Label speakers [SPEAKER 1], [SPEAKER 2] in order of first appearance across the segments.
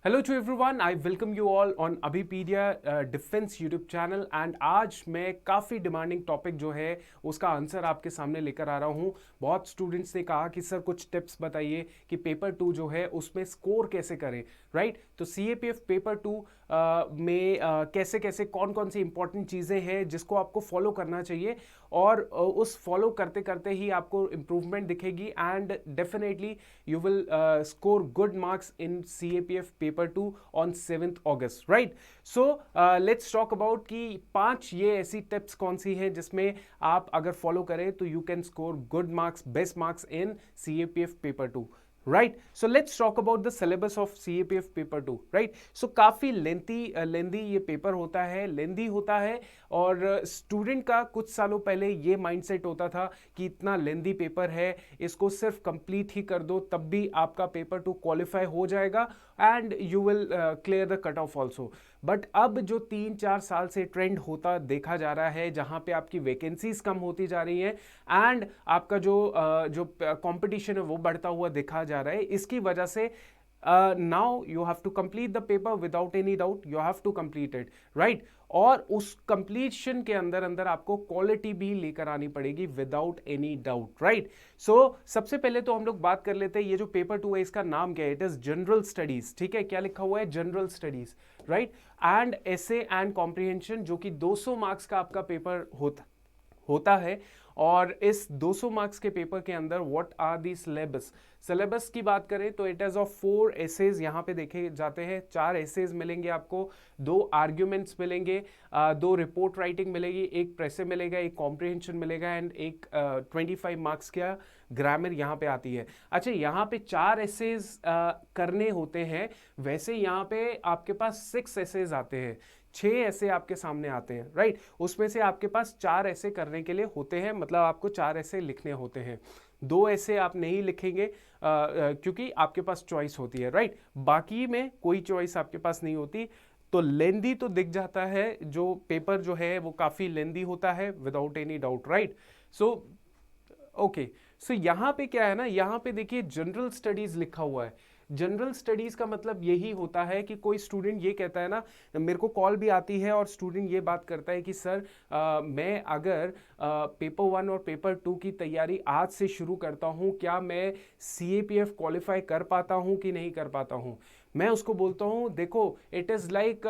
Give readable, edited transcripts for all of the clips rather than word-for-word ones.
[SPEAKER 1] Hello to everyone, I welcome you all on Abhipedia defence YouTube channel. And आज मैं काफ़ी demanding topic जो है उसका आंसर आपके सामने लेकर आ रहा हूँ। बहुत स्टूडेंट्स ने कहा कि सर कुछ टिप्स बताइए कि पेपर टू जो है उसमें स्कोर कैसे करें, राइट। तो CAPF पेपर टू में कैसे कैसे कौन कौन सी इंपॉर्टेंट चीज़ें हैं जिसको आपको फॉलो करना चाहिए, और उस फॉलो करते करते ही आपको इम्प्रूवमेंट दिखेगी and definitely you will score good marks in CAPF paper to on 7th August, right. So let's talk about कि 5 ये ऐसी टिप्स कौन सी हैं जिसमें आप अगर फॉलो करें तो you can score good marks, best marks in CAPF paper two, right. So let's talk about the syllabus of CAPF paper two, right. So काफी लेंथी ये पेपर होता है, लेंथी होता है। और स्टूडेंट का कुछ सालों पहले ये माइंडसेट होता था कि इतना लेंथी पेपर है, इसको सिर्फ कंप्लीट ही कर दो तब भी आपका पेपर टू क्वालिफाई हो जाएगा and you will clear the cut off also. But अब जो 3-4 साल से ट्रेंड होता देखा जा रहा है, जहां पे आपकी वैकेंसीज कम होती जा रही हैं एंड आपका जो कंपटीशन है वो बढ़ता हुआ देखा जा रहा है, इसकी वजह से now you have to complete the paper without any doubt, you have to complete it, right. और उस कंप्लीशन के अंदर अंदर आपको क्वालिटी भी लेकर आनी पड़ेगी विदाउट एनी डाउट, राइट। सो सबसे पहले तो हम लोग बात कर लेते हैं, ये जो पेपर टू है इसका नाम क्या है? इट इज जनरल स्टडीज, ठीक है। क्या लिखा हुआ है? General studies, right. And essay and comprehension, जो कि 200 मार्क्स का आपका पेपर होता है। और इस 200 मार्क्स के पेपर के अंदर व्हाट आर दी सिलेबस की बात करें तो इट इज ऑफ 4 एसेज यहाँ पे देखे जाते हैं। 4 एसेज मिलेंगे आपको, 2 आर्ग्यूमेंट्स मिलेंगे, 2 रिपोर्ट राइटिंग मिलेगी, एक प्रेसे मिलेगा, एक कॉम्प्रिहेंशन मिलेगा एंड एक 25 मार्क्स का ग्रामर यहाँ पे आती है। अच्छा, यहाँ पे 4 एसेज करने होते हैं, वैसे यहाँ पे आपके पास 6 एसेज आते हैं, 6 ऐसे आपके सामने आते हैं, राइट। उसमें से आपके पास 4 ऐसे करने के लिए होते हैं, मतलब आपको 4 ऐसे लिखने होते हैं। 2 ऐसे आप नहीं लिखेंगे क्योंकि आपके पास चॉइस होती है, राइट। बाकी में कोई चॉइस आपके पास नहीं होती। तो लेंदी तो दिख जाता है, जो पेपर जो है वो काफी लेंदी होता है without any doubt, right. So okay, so यहाँ पे क्या है ना, यहाँ पे देखिए जनरल स्टडीज लिखा हुआ है। जनरल स्टडीज का मतलब यही होता है कि कोई स्टूडेंट ये कहता है ना, मेरे को कॉल भी आती है और स्टूडेंट ये बात करता है कि सर मैं अगर पेपर 1 और पेपर 2 की तैयारी आज से शुरू करता हूँ, क्या मैं CAPF क्वालिफाई कर पाता हूँ कि नहीं कर पाता हूँ? मैं उसको बोलता हूँ देखो, इट इज़ लाइक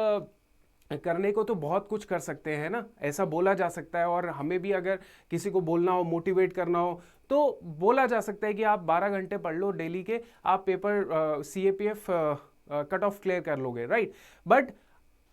[SPEAKER 1] करने को तो बहुत कुछ कर सकते हैं ना, ऐसा बोला जा सकता है। और हमें भी अगर किसी को बोलना हो, मोटिवेट करना हो, तो बोला जा सकता है कि आप 12 घंटे पढ़ लो डेली के, आप paper CAPF cut off clear कर लोगे, राइट। बट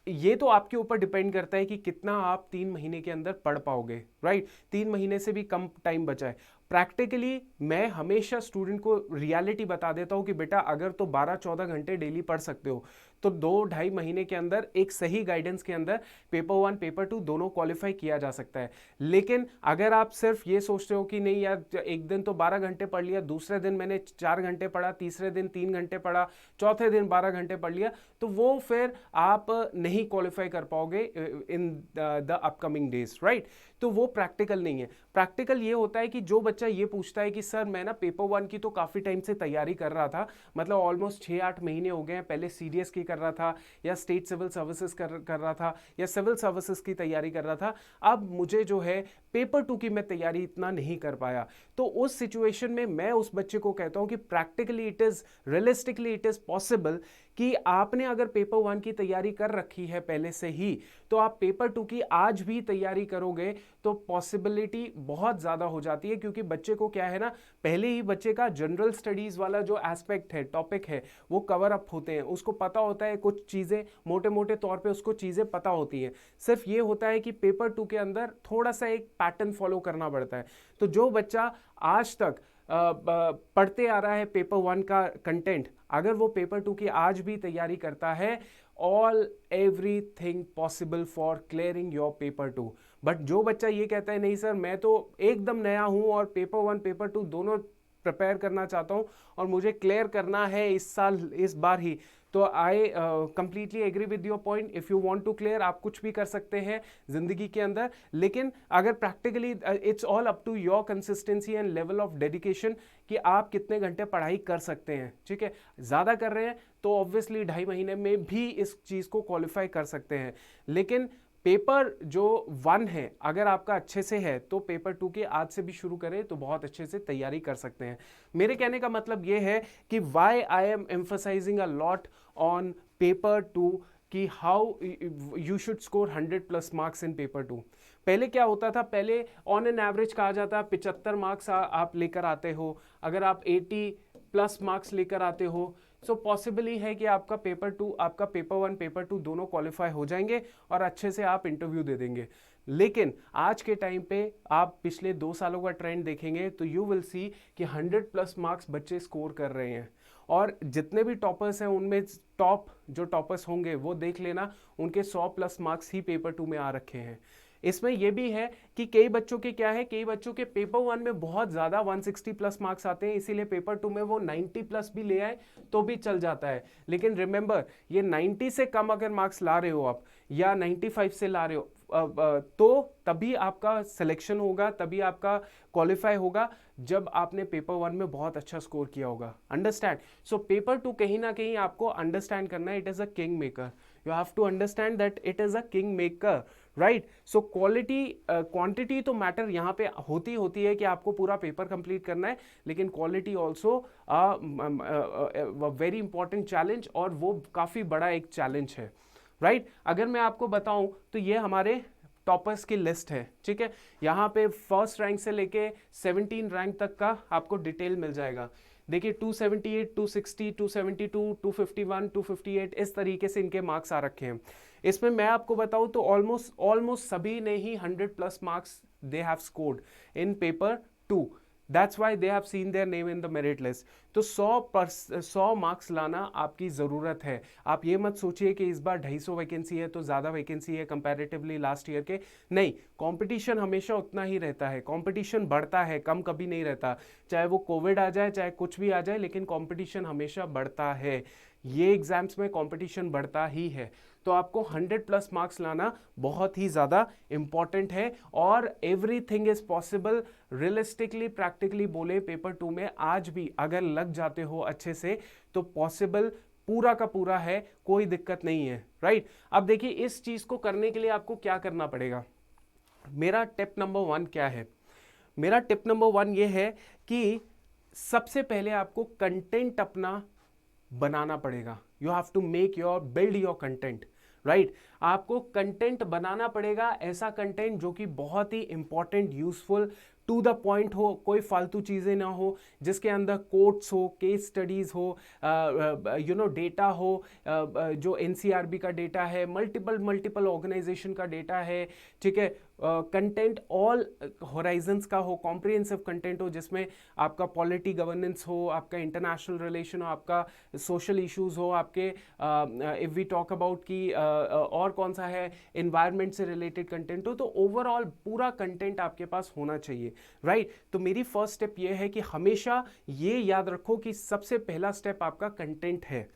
[SPEAKER 1] ये तो आपके ऊपर डिपेंड करता है कि कितना आप 3 महीने के अंदर पढ़ पाओगे, राइट। 3 महीने से भी कम टाइम बचा है। प्रैक्टिकली मैं हमेशा स्टूडेंट को रियलिटी बता देता हूं कि बेटा अगर तो 12-14 घंटे डेली पढ़ सकते हो तो 2-2.5 महीने के अंदर एक सही गाइडेंस के अंदर पेपर 1 पेपर 2 दोनों क्वालिफाई किया जा सकता है। लेकिन अगर आप सिर्फ ये सोचते हो कि नहीं यार, एक दिन तो 12 घंटे पढ़ लिया, दूसरे दिन मैंने 4 घंटे पढ़ा, तीसरे दिन 3 घंटे पढ़ा, चौथे दिन 12 घंटे पढ़ लिया, तो वो फिर आप नहीं क्वालिफाई कर पाओगे in the upcoming days, right. तो वो प्रैक्टिकल नहीं है। प्रैक्टिकल ये होता है कि जो बच्चा ये पूछता है कि सर मैं ना पेपर 1 की तो काफ़ी टाइम से तैयारी कर रहा था, मतलब ऑलमोस्ट 6-8 महीने हो गए हैं, पहले CDS की कर रहा था या स्टेट सिविल सर्विसेज कर रहा था या सिविल सर्विसेज की तैयारी कर रहा था, अब मुझे जो है पेपर 2 की मैं तैयारी इतना नहीं कर पाया। तो उस सिचुएशन में मैं उस बच्चे को कहता हूं कि practically it is, realistically it is possible कि आपने अगर पेपर 1 की तैयारी कर रखी है पहले से ही, तो आप पेपर 2 की आज भी तैयारी करोगे तो पॉसिबिलिटी बहुत ज़्यादा हो जाती है। क्योंकि बच्चे को क्या है ना, पहले ही बच्चे का जनरल स्टडीज़ वाला जो एस्पेक्ट है, टॉपिक है, वो कवर अप होते हैं, उसको पता होता है कुछ चीज़ें, मोटे मोटे तौर पे उसको चीज़ें पता होती हैं। सिर्फ ये होता है कि पेपर 2 के अंदर थोड़ा सा एक पैटर्न फॉलो करना पड़ता है। तो जो बच्चा आज तक पढ़ते आ रहा है पेपर 1 का कंटेंट, अगर वो पेपर 2 की आज भी तैयारी करता है, all everything possible for clearing your paper 2। But जो बच्चा ये कहता है नहीं सर मैं तो एकदम नया हूं और पेपर 1 पेपर 2 दोनों प्रिपेयर करना चाहता हूँ और मुझे क्लियर करना है इस साल, इस बार ही, तो I completely agree with your point. If you want to clear, आप कुछ भी कर सकते हैं ज़िंदगी के अंदर, लेकिन अगर practically it's all up to your consistency and level of dedication कि आप कितने घंटे पढ़ाई कर सकते हैं। ठीक है, ज़्यादा कर रहे हैं तो ऑब्वियसली 2.5 महीने में भी इस चीज़ को क्वालिफाई कर सकते हैं, लेकिन पेपर जो 1 है अगर आपका अच्छे से है तो पेपर 2 के आज से भी शुरू करें तो बहुत अच्छे से तैयारी कर सकते हैं। मेरे कहने का मतलब ये है कि why I am emphasizing a lot on paper 2 कि how you should score 100+ marks in paper 2। पहले क्या होता था, पहले ऑन एन एवरेज कहा जाता 75 मार्क्स आप लेकर आते हो, अगर आप 80+ मार्क्स लेकर आते हो सो पॉसिबल ही है कि आपका पेपर 2, आपका पेपर 1 पेपर 2 दोनों क्वालिफाई हो जाएंगे और अच्छे से आप इंटरव्यू दे देंगे। लेकिन आज के टाइम पे आप पिछले 2 सालों का ट्रेंड देखेंगे तो यू विल सी कि 100+ मार्क्स बच्चे स्कोर कर रहे हैं, और जितने भी टॉपर्स हैं उनमें टॉप जो टॉपर्स होंगे वो देख लेना उनके 100+ मार्क्स ही पेपर 2 में आ रखे हैं। इसमें यह भी है कि कई बच्चों के क्या है, कई बच्चों के पेपर 1 में बहुत ज़्यादा 160+ मार्क्स आते हैं, इसीलिए पेपर 2 में वो 90+ भी ले आए तो भी चल जाता है। लेकिन रिमेंबर, ये 90 से कम अगर मार्क्स ला रहे हो आप या 95 से ला रहे हो तो तभी आपका सिलेक्शन होगा, तभी आपका क्वालिफाई होगा जब आपने पेपर 1 में बहुत अच्छा स्कोर किया होगा। अंडरस्टैंड? सो पेपर 2 कहीं ना कहीं आपको अंडरस्टैंड करना है, it is a king maker. You have to understand that it is a king maker, right? So quality quantity तो मैटर यहाँ पे होती है कि आपको पूरा पेपर कंप्लीट करना है, लेकिन quality also very important challenge, और वो काफ़ी बड़ा एक चैलेंज है, राइट? अगर मैं आपको बताऊं तो ये हमारे टॉपर्स की लिस्ट है, ठीक है? यहाँ पे फर्स्ट रैंक से लेके 17 रैंक तक का आपको डिटेल मिल जाएगा। देखिए 278, 260, 272, 251, 258 इस तरीके से इनके मार्क्स आ रखे हैं। इसमें मैं आपको बताऊं तो ऑलमोस्ट सभी ने ही 100+ marks they have scored in paper 2। That's why they have seen their name in the merit list. तो 100 मार्क्स लाना आपकी ज़रूरत है। आप ये मत सोचिए कि इस बार 250 वैकेंसी है तो ज़्यादा वैकेंसी है कंपैरेटिवली लास्ट ईयर के। नहीं, कंपटीशन हमेशा उतना ही रहता है, कंपटीशन बढ़ता है, कम कभी नहीं रहता। चाहे वो कोविड आ जाए, चाहे कुछ भी आ जाए, लेकिन कंपटीशन हमेशा बढ़ता है। ये एग्जाम्स में कंपटीशन बढ़ता ही है, तो आपको 100+ मार्क्स लाना बहुत ही ज़्यादा इंपॉर्टेंट है, और everything is possible. Realistically practically बोले पेपर 2 में आज भी अगर लग जाते हो अच्छे से तो पॉसिबल पूरा का पूरा है, कोई दिक्कत नहीं है, राइट? अब देखिए इस चीज़ को करने के लिए आपको क्या करना पड़ेगा। मेरा टिप नंबर 1 क्या है? मेरा टिप नंबर 1 ये है कि सबसे पहले आपको कंटेंट अपना बनाना पड़ेगा। You have to build your content, right? आपको कंटेंट बनाना पड़ेगा, ऐसा कंटेंट जो कि बहुत ही important, useful, to the point हो, कोई फालतू चीज़ें ना हो, जिसके अंदर कोट्स हो, केस स्टडीज़ हो, डेटा हो, जो एनसीआरबी का डेटा है, मल्टीपल ऑर्गेनाइजेशन का डेटा है, ठीक है? कंटेंट ऑल होराइजन्स का हो, कॉम्प्रिहेंसिव कंटेंट हो, जिसमें आपका पॉलिटी गवर्नेंस हो, आपका इंटरनेशनल रिलेशन हो, आपका सोशल इश्यूज हो, आपके इफ़ वी टॉक अबाउट कि और कौन सा है, एनवायरनमेंट से रिलेटेड कंटेंट हो, तो ओवरऑल पूरा कंटेंट आपके पास होना चाहिए, राइट? तो मेरी फर्स्ट स्टेप ये है कि हमेशा ये याद रखो कि सबसे पहला स्टेप आपका कंटेंट है,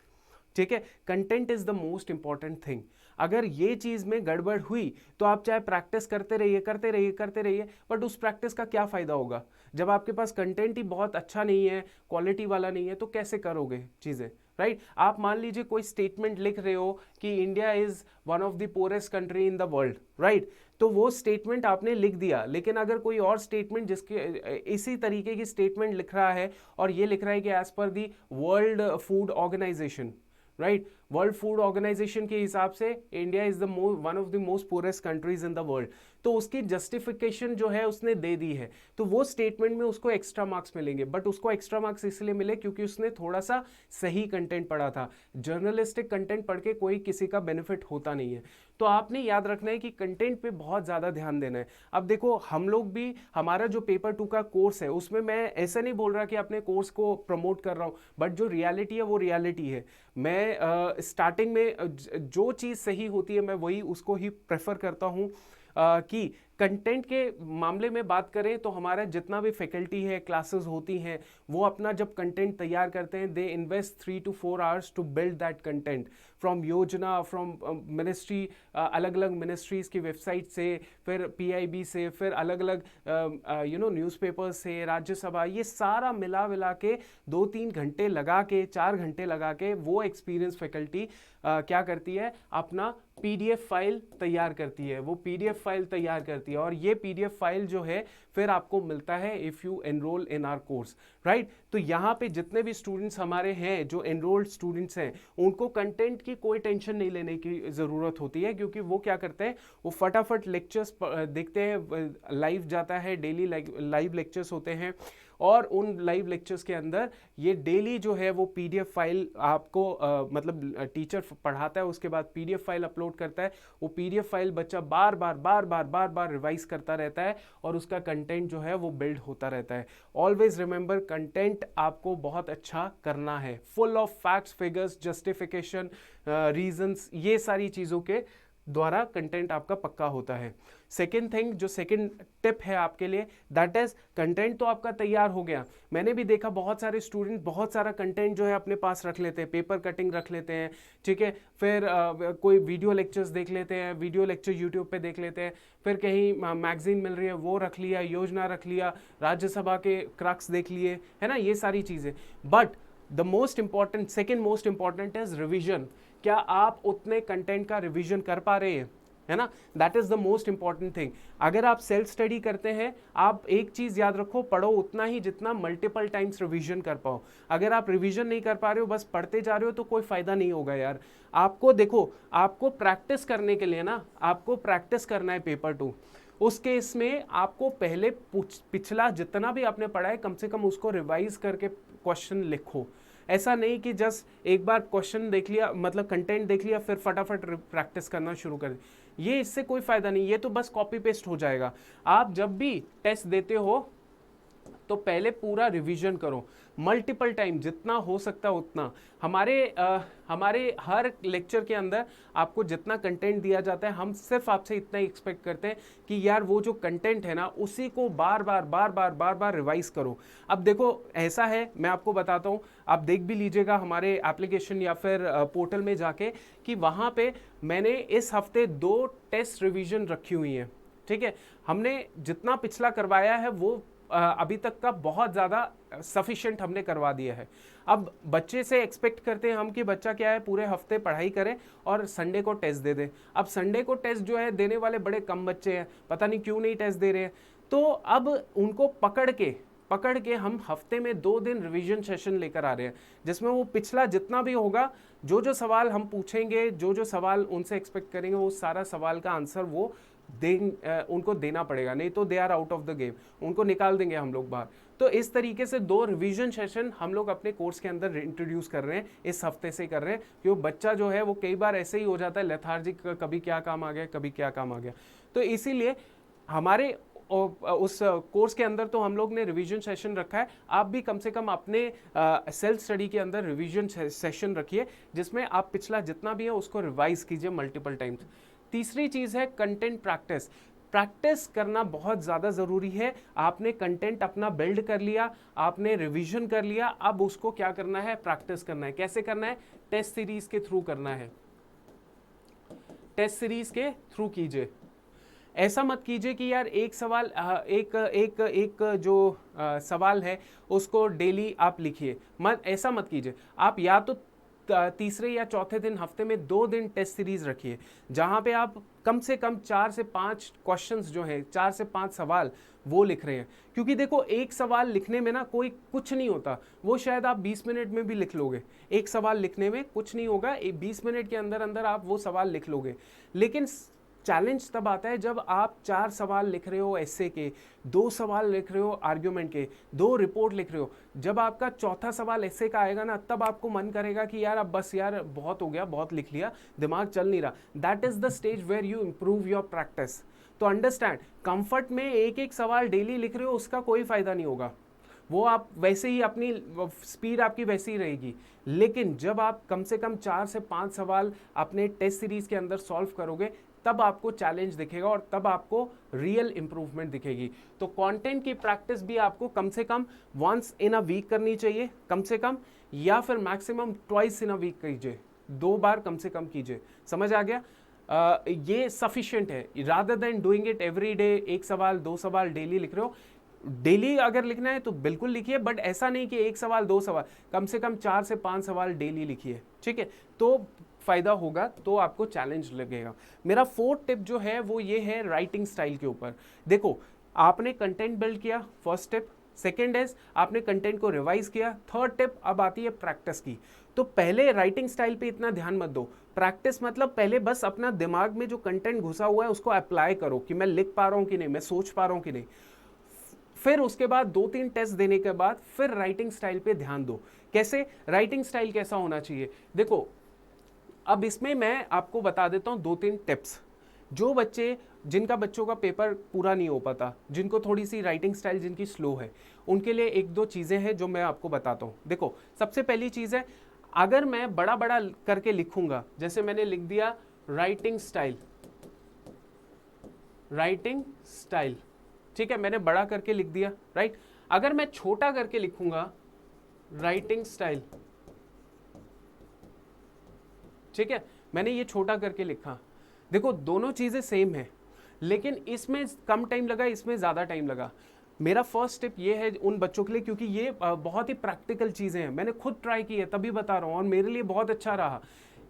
[SPEAKER 1] ठीक है? Content is the most important thing. अगर ये चीज में गड़बड़ हुई तो आप चाहे प्रैक्टिस करते रहिए, बट उस प्रैक्टिस का क्या फायदा होगा जब आपके पास कंटेंट ही बहुत अच्छा नहीं है, क्वालिटी वाला नहीं है, तो कैसे करोगे चीजें, राइट? आप मान लीजिए कोई स्टेटमेंट लिख रहे हो कि India is one of the poorest country in the world, right? तो वो स्टेटमेंट आपने लिख दिया, लेकिन अगर कोई और स्टेटमेंट जिसके इसी तरीके की स्टेटमेंट लिख रहा है और ये लिख रहा है कि as per the world food organization, right? World food organization के हिसाब से India is the one of the most poorest countries in the world, तो उसकी जस्टिफिकेशन जो है उसने दे दी है, तो वो स्टेटमेंट में उसको एक्स्ट्रा मार्क्स मिलेंगे। बट उसको एक्स्ट्रा मार्क्स इसलिए मिले क्योंकि उसने थोड़ा सा सही कंटेंट पढ़ा था। जर्नलिस्टिक कंटेंट पढ़ के कोई किसी का बेनिफिट होता नहीं है। तो आपने याद रखना है कि कंटेंट पे बहुत ज़्यादा ध्यान देना है। अब देखो हम लोग भी, हमारा जो पेपर 2 का कोर्स है उसमें मैं ऐसा नहीं बोल रहा कि अपने कोर्स को प्रमोट कर रहा हूँ, बट जो रियलिटी है वो रियलिटी है। मैं स्टार्टिंग में जो चीज़ सही होती है मैं वही उसको ही प्रेफर करता हूँ कि कंटेंट के मामले में बात करें तो हमारा जितना भी फैकल्टी है, क्लासेस होती हैं, वो अपना जब कंटेंट तैयार करते हैं, they invest 3 to 4 hours to build that content from योजना, फ्रॉम मिनिस्ट्री, अलग अलग मिनिस्ट्रीज़ की वेबसाइट से, फिर पीआईबी से, फिर अलग अलग न्यूज़पेपर्स से, राज्यसभा, ये सारा मिला विला के 2-3 घंटे लगा के, 4 घंटे लगा के वो एक्सपीरियंस फैकल्टी क्या करती है, अपना पीडीएफ फाइल तैयार करती है, वो पीडीएफ फाइल तैयार करती है, और ये पीडीएफ फाइल जो है फिर आपको मिलता है if you enroll in our course, right. तो यहाँ पे जितने भी स्टूडेंट्स हमारे हैं, जो एनरोल्ड स्टूडेंट्स हैं, उनको कंटेंट की कोई टेंशन नहीं लेने की ज़रूरत होती है, क्योंकि वो क्या करते हैं, वो फटाफट लेक्चर्स देखते हैं, लाइव जाता है, डेली लाइव लेक्चर्स होते हैं, और उन लाइव लेक्चर्स के अंदर ये डेली जो है वो पीडीएफ फाइल आपको मतलब टीचर पढ़ाता है, उसके बाद पीडीएफ फाइल अपलोड करता है, वो पीडीएफ फाइल बच्चा बार बार रिवाइज करता रहता है, और उसका कंटेंट जो है वो बिल्ड होता रहता है। ऑलवेज रिमेंबर, कंटेंट आपको बहुत अच्छा करना है, full of facts, figures, justification, reasons, ये सारी चीज़ों के द्वारा कंटेंट आपका पक्का होता है। सेकेंड थिंग, जो सेकेंड टिप है आपके लिए, दैट इज कंटेंट तो आपका तैयार हो गया। मैंने भी देखा बहुत सारे स्टूडेंट बहुत सारा कंटेंट जो है अपने पास रख लेते हैं, पेपर कटिंग रख लेते हैं, ठीक है, फिर कोई वीडियो लेक्चर्स देख लेते हैं, वीडियो लेक्चर यूट्यूब पे देख लेते हैं, फिर कहीं मैगजीन मिल रही है वो रख लिया, योजना रख लिया, राज्यसभा के क्रक्स देख लिए, है ना, ये सारी चीज़ें। But the most important, second most important is revision. क्या आप उतने कंटेंट का रिवीजन कर पा रहे हैं, है ना, that is the most important thing. अगर आप सेल्फ स्टडी करते हैं, आप एक चीज याद रखो, पढ़ो उतना ही जितना मल्टीपल टाइम्स रिवीजन कर पाओ। अगर आप रिवीजन नहीं कर पा रहे हो, बस पढ़ते जा रहे हो, तो कोई फायदा नहीं होगा यार। आपको देखो, आपको प्रैक्टिस करने के लिए ना, आपको प्रैक्टिस करना है पेपर 2। उस केस में आपको पहले पिछला जितना भी आपने पढ़ा है, कम से कम उसको रिवाइज करके क्वेश्चन लिखो। ऐसा नहीं कि जस्ट एक बार क्वेश्चन देख लिया, मतलब कंटेंट देख लिया, फिर फटाफट प्रैक्टिस करना शुरू कर, ये इससे कोई फायदा नहीं, ये तो बस कॉपी पेस्ट हो जाएगा। आप जब भी टेस्ट देते हो तो पहले पूरा रिवीजन करो, मल्टीपल टाइम, जितना हो सकता है उतना। हमारे हर लेक्चर के अंदर आपको जितना कंटेंट दिया जाता है, हम सिर्फ आपसे इतना ही एक्सपेक्ट करते हैं कि यार वो जो कंटेंट है ना, उसी को बार बार रिवाइज करो। अब देखो ऐसा है, मैं आपको बताता हूँ, आप देख भी लीजिएगा हमारे एप्लीकेशन या फिर पोर्टल में जाके, कि वहाँ पे मैंने इस हफ्ते 2 टेस्ट रिवीजन रखी हुई हैं, ठीक है। हमने जितना पिछला करवाया है वो अभी तक का बहुत ज़्यादा सफिशिएंट हमने करवा दिया है। अब बच्चे से एक्सपेक्ट करते हैं हम कि बच्चा क्या है, पूरे हफ्ते पढ़ाई करे और संडे को टेस्ट दे दे। अब संडे को टेस्ट जो है देने वाले बड़े कम बच्चे हैं, पता नहीं क्यों नहीं टेस्ट दे रहे हैं। तो अब उनको पकड़ के हम हफ्ते में 2 दिन रिवीजन सेशन लेकर आ रहे हैं, जिसमें वो पिछला जितना भी होगा, जो सवाल हम पूछेंगे, जो सवाल उनसे एक्सपेक्ट करेंगे, वो सारा सवाल का आंसर वो उनको देना पड़ेगा, नहीं तो they are out of the game, उनको निकाल देंगे हम लोग बाहर। तो इस तरीके से 2 रिवीजन सेशन हम लोग अपने कोर्स के अंदर इंट्रोड्यूस कर रहे हैं, इस हफ्ते से कर रहे हैं, क्योंकि बच्चा जो है वो कई बार ऐसे ही हो जाता है लेथार्जिक, कभी क्या काम आ गया, कभी क्या काम आ गया। तो इसीलिए हमारे उस कोर्स के अंदर तो हम लोग ने रिवीजन सेशन रखा है। आप भी कम से कम अपने सेल्फ स्टडी के अंदर रिवीजन सेशन रखिए, जिसमें आप पिछला जितना भी है उसको रिवाइज कीजिए मल्टीपल टाइम्स। तीसरी चीज़ है कंटेंट प्रैक्टिस। प्रैक्टिस करना बहुत ज़्यादा ज़रूरी है। आपने कंटेंट अपना बिल्ड कर लिया, आपने रिवीजन कर लिया, अब उसको क्या करना है, प्रैक्टिस करना है। कैसे करना है, टेस्ट सीरीज के थ्रू करना है, टेस्ट सीरीज के थ्रू कीजिए। ऐसा मत कीजिए कि यार एक सवाल एक जो सवाल है उसको डेली आप लिखिए, मत ऐसा मत कीजिए। आप या तो तीसरे या चौथे दिन हफ्ते में 2 दिन टेस्ट सीरीज रखिए, जहां पे आप कम से कम 4 से 5 क्वेश्चंस जो है, 4 से 5 सवाल वो लिख रहे हैं। क्योंकि देखो एक सवाल लिखने में ना कोई कुछ नहीं होता, वो शायद आप 20 मिनट में भी लिख लोगे। एक सवाल लिखने में कुछ नहीं होगा, 20 मिनट के अंदर अंदर आप वो सवाल लिख लोगे। लेकिन चैलेंज तब आता है जब आप 4 सवाल लिख रहे हो एस्से के, 2 सवाल लिख रहे हो आर्ग्यूमेंट के, 2 रिपोर्ट लिख रहे हो। जब आपका चौथा सवाल एस्से का आएगा ना, तब आपको मन करेगा कि यार अब बस यार बहुत हो गया, बहुत लिख लिया, दिमाग चल नहीं रहा। That is the stage where you improve your practice. तो अंडरस्टैंड, कंफर्ट में एक सवाल डेली लिख रहे हो, उसका कोई फायदा नहीं होगा, वो आप वैसे ही अपनी स्पीड आपकी वैसी ही रहेगी। लेकिन जब आप कम से कम 4 से 5 सवाल अपने टेस्ट सीरीज के अंदर सॉल्व करोगे, तब आपको चैलेंज दिखेगा और तब आपको रियल इंप्रूवमेंट दिखेगी। तो कंटेंट की प्रैक्टिस भी आपको कम से come once in a week करनी चाहिए, कम से कम, या फिर maximum twice in a week कीजिए, 2 बार कम से कम कीजिए। समझ आ गया? ये सफिशिएंट है, rather than doing it every day. 1 सवाल 2 सवाल डेली लिख रहे हो, डेली अगर लिखना है तो बिल्कुल लिखिए, बट ऐसा नहीं कि 1 सवाल 2 सवाल, कम से कम 4 से 5 सवाल डेली लिखिए, ठीक है? तो फायदा होगा, तो आपको चैलेंज लगेगा। मेरा 4th टिप जो है वो ये है राइटिंग स्टाइल के ऊपर। देखो, आपने कंटेंट बिल्ड किया, फर्स्ट टिप। सेकेंड इज आपने कंटेंट को रिवाइज किया। थर्ड टिप अब आती है प्रैक्टिस की। तो पहले राइटिंग स्टाइल पे इतना ध्यान मत दो, प्रैक्टिस मतलब पहले बस अपना दिमाग में जो कंटेंट घुसा हुआ है उसको अप्लाई करो कि मैं लिख पा रहा हूँ कि नहीं, मैं सोच पा रहा हूँ कि नहीं। फिर उसके बाद 2-3 टेस्ट देने के बाद फिर राइटिंग स्टाइल पे ध्यान दो। कैसे राइटिंग स्टाइल कैसा होना चाहिए? देखो, अब इसमें मैं आपको बता देता हूँ 2-3 टिप्स। जो बच्चे, जिनका बच्चों का पेपर पूरा नहीं हो पाता, जिनको थोड़ी सी राइटिंग स्टाइल जिनकी स्लो है, उनके लिए 1-2 चीज़ें हैं जो मैं आपको बताता हूँ। देखो, सबसे पहली चीज़ है, अगर मैं बड़ा बड़ा करके लिखूंगा, जैसे मैंने लिख दिया राइटिंग स्टाइल, राइटिंग स्टाइल, ठीक है, मैंने बड़ा करके लिख दिया, राइट। अगर मैं छोटा करके लिखूंगा राइटिंग स्टाइल, ठीक है, मैंने ये छोटा करके लिखा। देखो, दोनों चीजें सेम है, लेकिन इसमें कम टाइम लगा, इसमें ज्यादा टाइम लगा। मेरा फर्स्ट टिप ये है उन बच्चों के लिए, क्योंकि ये बहुत ही प्रैक्टिकल चीजें हैं, मैंने खुद ट्राई की है तभी बता रहा हूँ, और मेरे लिए बहुत अच्छा रहा।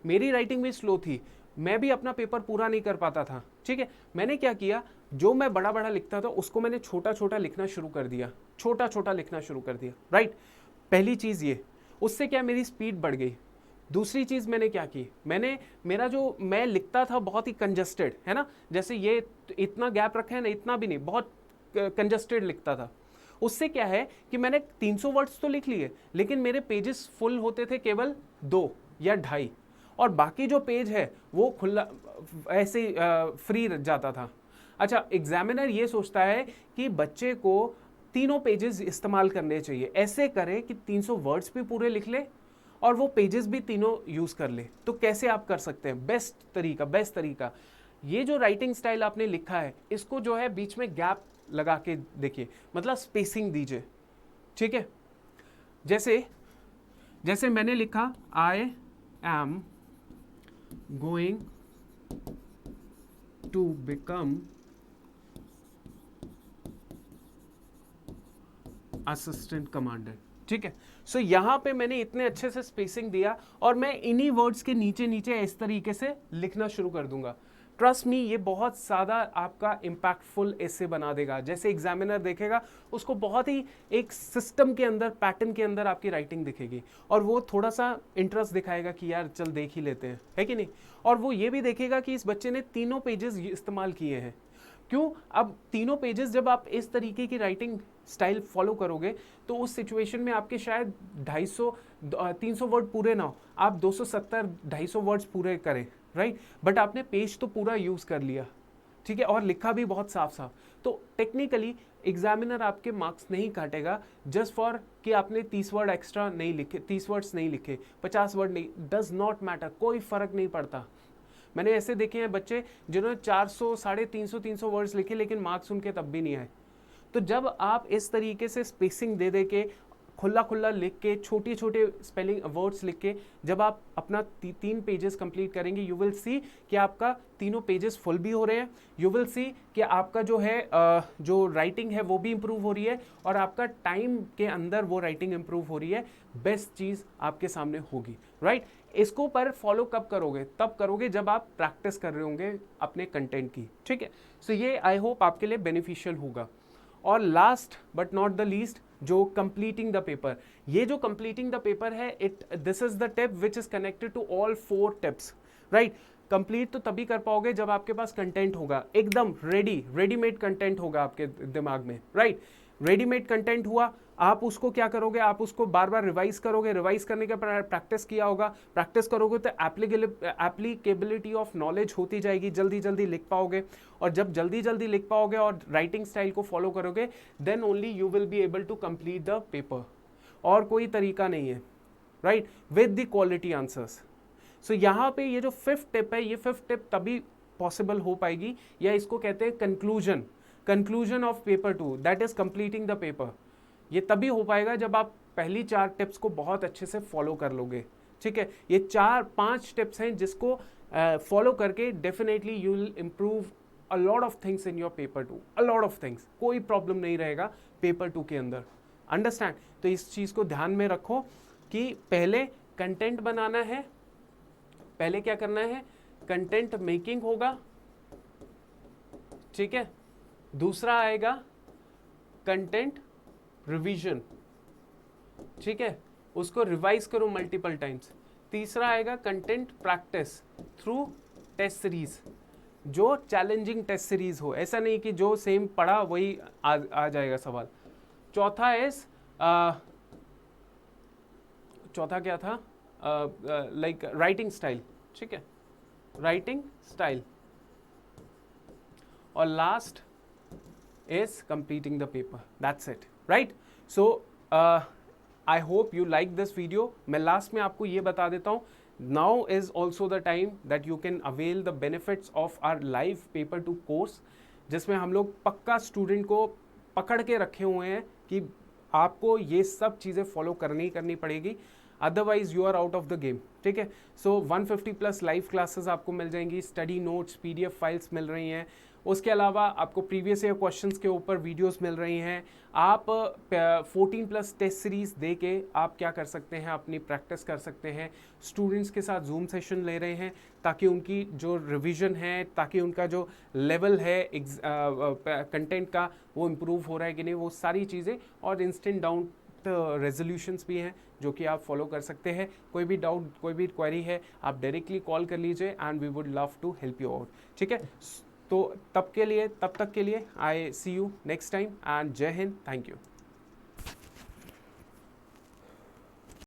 [SPEAKER 1] मेरी राइटिंग भी स्लो थी, मैं भी अपना पेपर पूरा नहीं कर पाता था, ठीक है। मैंने क्या किया, जो मैं बड़ा बड़ा लिखता था उसको मैंने छोटा छोटा लिखना शुरू कर दिया, छोटा छोटा लिखना शुरू कर दिया, राइट। पहली चीज ये, उससे क्या मेरी स्पीड बढ़ गई। दूसरी चीज मैंने क्या की, मैंने मेरा जो मैं लिखता था बहुत ही कंजस्टेड है ना, जैसे ये इतना गैप रखा है ना, इतना भी नहीं, बहुत कंजस्टेड लिखता था। उससे क्या है कि मैंने 300 वर्ड्स तो लिख लिए, लेकिन मेरे पेजेस फुल होते थे केवल 2 या 2.5, और बाकी जो पेज है वो खुला ऐसे फ्री जाता था। अच्छा, एग्जामिनर ये सोचता है कि बच्चे को तीनों पेजेस इस्तेमाल करने चाहिए, ऐसे करें कि 300 वर्ड्स भी पूरे लिख ले और वो पेजेस भी तीनों यूज कर ले। तो कैसे आप कर सकते हैं? बेस्ट तरीका, ये जो राइटिंग स्टाइल आपने लिखा है, इसको जो है बीच में गैप लगा के देखिए, मतलब स्पेसिंग दीजिए, ठीक है। जैसे मैंने लिखा, I am going to become assistant commander, ठीक है। सो यहां पे मैंने इतने अच्छे से स्पेसिंग दिया, और मैं इन्हीं वर्ड्स के नीचे नीचे इस तरीके से लिखना शुरू कर दूंगा। ट्रस्ट मी, ये बहुत ज़्यादा आपका इम्पैक्टफुल ऐसे बना देगा। जैसे एग्जामिनर देखेगा, उसको बहुत ही एक सिस्टम के अंदर, पैटर्न के अंदर आपकी राइटिंग दिखेगी, और वो थोड़ा सा इंटरेस्ट दिखाएगा कि यार चल देख ही लेते हैं, है कि नहीं। और वो ये भी देखेगा कि इस बच्चे ने तीनों पेजेस इस्तेमाल किए हैं। क्यों? अब तीनों पेजेस जब आप इस तरीके की राइटिंग स्टाइल फॉलो करोगे, तो उस सिचुएशन में आपके शायद 300 वर्ड पूरे ना हो, आप 270-250 वर्ड्स पूरे करें, राइट। बट आपने पेज तो पूरा यूज कर लिया, ठीक है, और लिखा भी बहुत साफ साफ। तो टेक्निकली एग्जामिनर आपके मार्क्स नहीं काटेगा जस्ट फॉर कि आपने 30 वर्ड एक्स्ट्रा नहीं लिखे, 30 वर्ड्स नहीं लिखे, 50 वर्ड नहीं, डज नॉट मैटर, कोई फर्क नहीं पड़ता। मैंने ऐसे देखे हैं बच्चे जिन्होंने 400, 350 वर्ड्स लिखे, लेकिन मार्क्स उनके तब भी नहीं आए। तो जब आप इस तरीके से स्पेसिंग दे दे के, खुला खुला लिख के, छोटे छोटे स्पेलिंग वर्ड्स लिख के, जब आप अपना 3 पेजेस कंप्लीट करेंगे, यू विल सी कि आपका तीनों पेजेस फुल भी हो रहे हैं। यू विल सी कि आपका जो है जो राइटिंग है वो भी इम्प्रूव हो रही है, और आपका टाइम के अंदर वो राइटिंग इम्प्रूव हो रही है। बेस्ट चीज़ आपके सामने होगी, राइट। इसको पर फॉलो कब करोगे? तब करोगे जब आप प्रैक्टिस कर रहे होंगे अपने कंटेंट की, ठीक है। सो ये आई होप आपके लिए बेनिफिशियल होगा। और last but not the least, जो कंप्लीटिंग द पेपर, ये जो कंप्लीटिंग द पेपर है, this is the tip which is connected to all 4 tips, right. Complete तो तभी कर पाओगे जब आपके पास कंटेंट होगा, एकदम रेडीमेड कंटेंट होगा आपके दिमाग में, राइट। रेडीमेड कंटेंट हुआ, आप उसको क्या करोगे, आप उसको बार बार रिवाइज करोगे, रिवाइज करने के बाद प्रैक्टिस किया होगा, प्रैक्टिस करोगे तो एप्लीकेबिलिटी ऑफ नॉलेज होती जाएगी, जल्दी जल्दी लिख पाओगे, और जब जल्दी जल्दी लिख पाओगे और राइटिंग स्टाइल को फॉलो करोगे, then only you will be able to complete the paper. और कोई तरीका नहीं है, right, with the quality answers. So यहाँ पे ये जो 5th टिप है, ये 5th टिप तभी पॉसिबल हो पाएगी, या इसको कहते हैं conclusion of paper 2, that is completing the paper. ये तभी हो पाएगा जब आप पहली 4 टिप्स को बहुत अच्छे से फॉलो कर लोगे, ठीक है। ये 4-5 टिप्स हैं जिसको फॉलो करके definitely you will improve a lot of things in your paper 2, a lot of things, कोई प्रॉब्लम नहीं रहेगा पेपर 2 के अंदर, अंडरस्टैंड। तो इस चीज को ध्यान में रखो कि पहले कंटेंट बनाना है, पहले क्या करना है, कंटेंट मेकिंग होगा, ठीक है। दूसरा आएगा कंटेंट रिवीजन, ठीक है, उसको रिवाइज करो मल्टीपल टाइम्स। तीसरा आएगा content practice through test series, जो चैलेंजिंग टेस्ट सीरीज हो, ऐसा नहीं कि जो सेम पढ़ा वही आ जाएगा सवाल। चौथा इज चौथा क्या था, लाइक राइटिंग स्टाइल, ठीक है, राइटिंग स्टाइल। और last is completing the paper, that's it, right? So I hope you like this video. मैं last में आपको ये बता देता हूँ, now is also the time that you can avail the benefits of our live paper 2 course, जिसमें हम लोग पक्का स्टूडेंट को पकड़ के रखे हुए हैं कि आपको ये सब चीज़ें फॉलो करनी पड़ेगी, otherwise you are out of the game, ठीक है। सो 150+ लाइव क्लासेस आपको मिल जाएंगी, स्टडी नोट्स, PDF फाइल्स मिल रही हैं, उसके अलावा आपको प्रीवियस ईयर क्वेश्चंस के ऊपर वीडियोस मिल रही हैं। आप 14+ टेस्ट सीरीज दे के आप क्या कर सकते हैं, अपनी प्रैक्टिस कर सकते हैं, स्टूडेंट्स के साथ जूम सेशन ले रहे हैं ताकि उनकी जो रिवीजन है, ताकि उनका जो लेवल है कंटेंट का वो इम्प्रूव हो रहा है कि नहीं, वो सारी चीज़ें, और इंस्टेंट डाउन रेजोल्यूशंस भी हैं जो कि आप फॉलो कर सकते हैं। कोई भी डाउट, कोई भी क्वेरी है, आप डायरेक्टली कॉल कर लीजिए and we would love to help you out, ठीक है। तो तब तक के लिए I see you next time and जय हिंद, थैंक यू।